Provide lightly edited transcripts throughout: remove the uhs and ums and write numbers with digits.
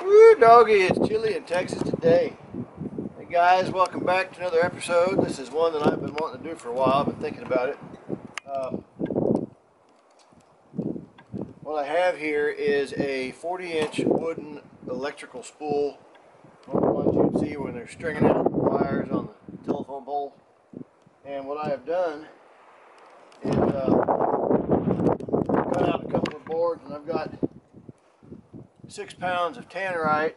Woo, doggy, it's chilly in Texas today. Hey guys, welcome back to another episode. This is one that I've been wanting to do for a while. I've been thinking about it. What I have here is a 40-inch wooden electrical spool. One of the ones you'd see when they're stringing out wires on the telephone pole. And what I have done is cut out a couple of boards, and I've got 6 pounds of tannerite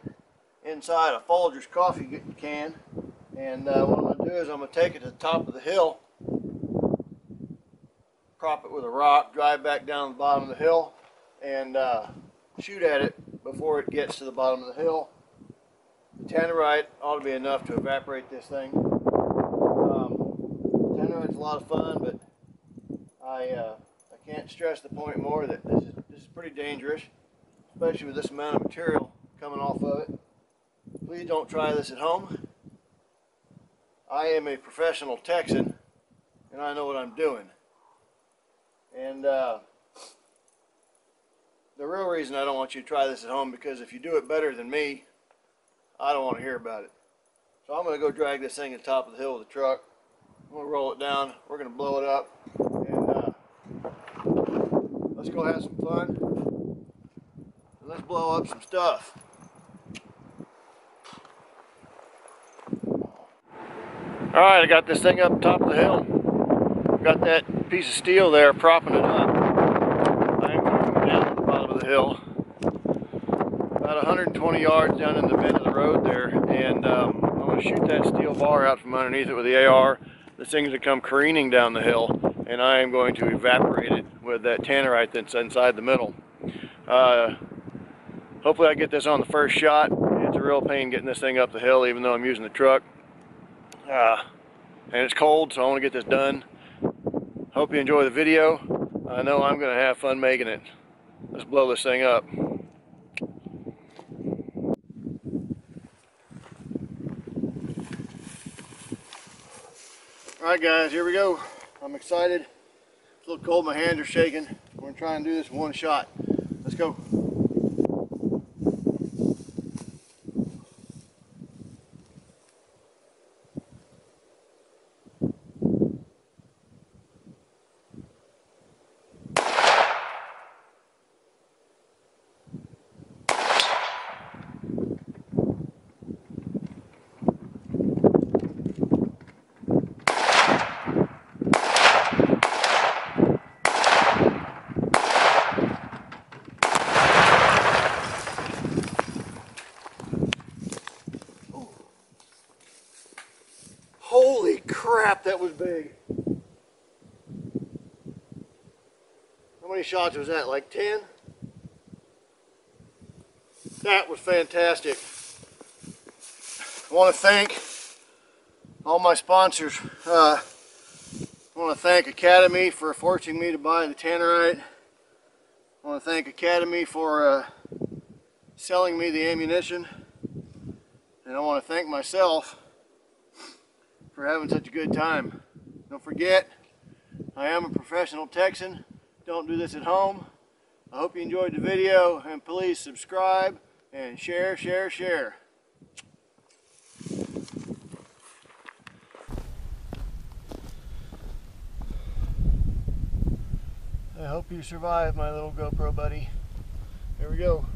inside a Folgers coffee can. And what I'm going to do is I'm going to take it to the top of the hill, prop it with a rock, drive back down the bottom of the hill, and shoot at it before it gets to the bottom of the hill. The tannerite ought to be enough to evaporate this thing. Tannerite's a lot of fun, but I can't stress the point more that this is pretty dangerous, especially with this amount of material coming off of it. Please don't try this at home. I am a professional Texan, and I know what I'm doing. And the real reason I don't want you to try this at home, because if you do it better than me, I don't want to hear about it. So I'm going to go drag this thing to the top of the hill with the truck. I'm going to roll it down. We're going to blow it up, and let's go have some fun. And let's blow up some stuff. Alright, I got this thing up top of the hill. Got that piece of steel there propping it up. I'm going to come down to the bottom of the hill, about 120 yards down in the bend of the road there, and I'm going to shoot that steel bar out from underneath it with the AR. This thing's going to come careening down the hill, and I am going to evaporate it with that tannerite that's inside the middle. Hopefully I get this on the first shot. It's a real pain getting this thing up the hill, even though I'm using the truck. And it's cold, so I want to get this done. Hope you enjoy the video. I know I'm going to have fun making it. Let's blow this thing up. Alright guys, here we go. I'm excited. It's a little cold, my hands are shaking. We're going to try and do this in one shot. Let's go. Holy crap, that was big. How many shots was that? Like 10? That was fantastic. I want to thank all my sponsors. I want to thank Academy for forcing me to buy the tannerite. I want to thank Academy for selling me the ammunition. And I want to thank myself for having such a good time. Don't forget, I am a professional Texan. Don't do this at home. I hope you enjoyed the video, and please subscribe and share. I hope you survive, my little GoPro buddy. Here we go.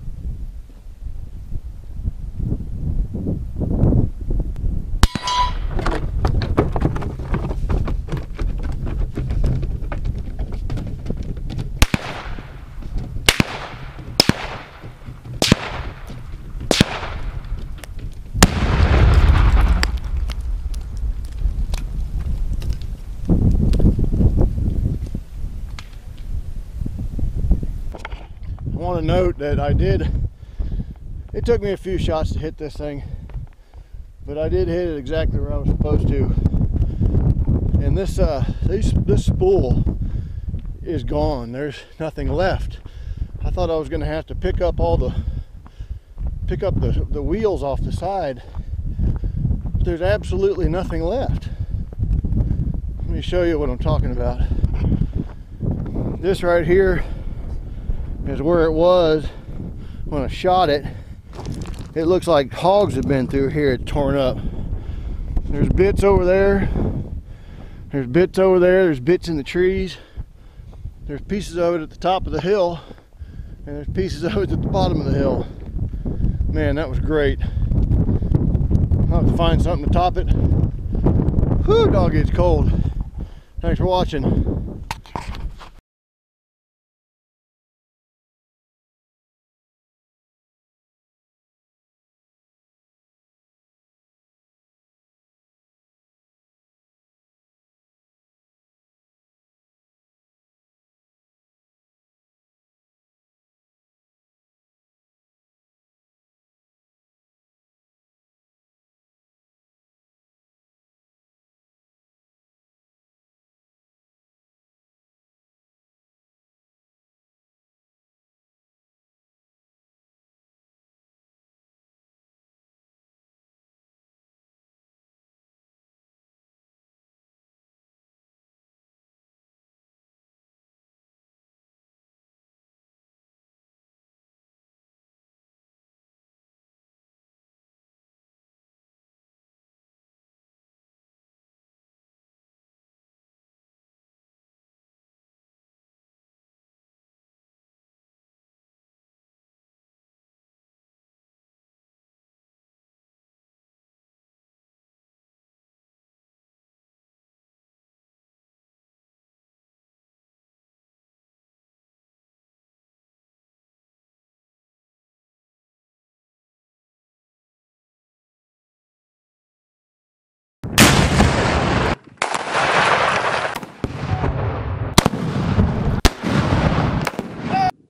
I want to note that it took me a few shots to hit this thing, but I did hit it exactly where I was supposed to. And this spool is gone. There's nothing left. I thought I was going to have to pick up the wheels off the side, but there's absolutely nothing left. Let me show you what I'm talking about. This right here is where it was when I shot it, it looks like hogs have been through here, torn up. There's bits over there. There's bits over there. There's bits in the trees. There's pieces of it at the top of the hill, and there's pieces of it at the bottom of the hill. Man, that was great. I'll have to find something to top it. Whew, dog, it's cold. Thanks for watching.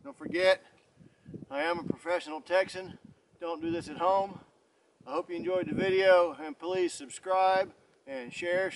Don't forget, I am a professional Texan. Don't do this at home. I hope you enjoyed the video, and please subscribe and share.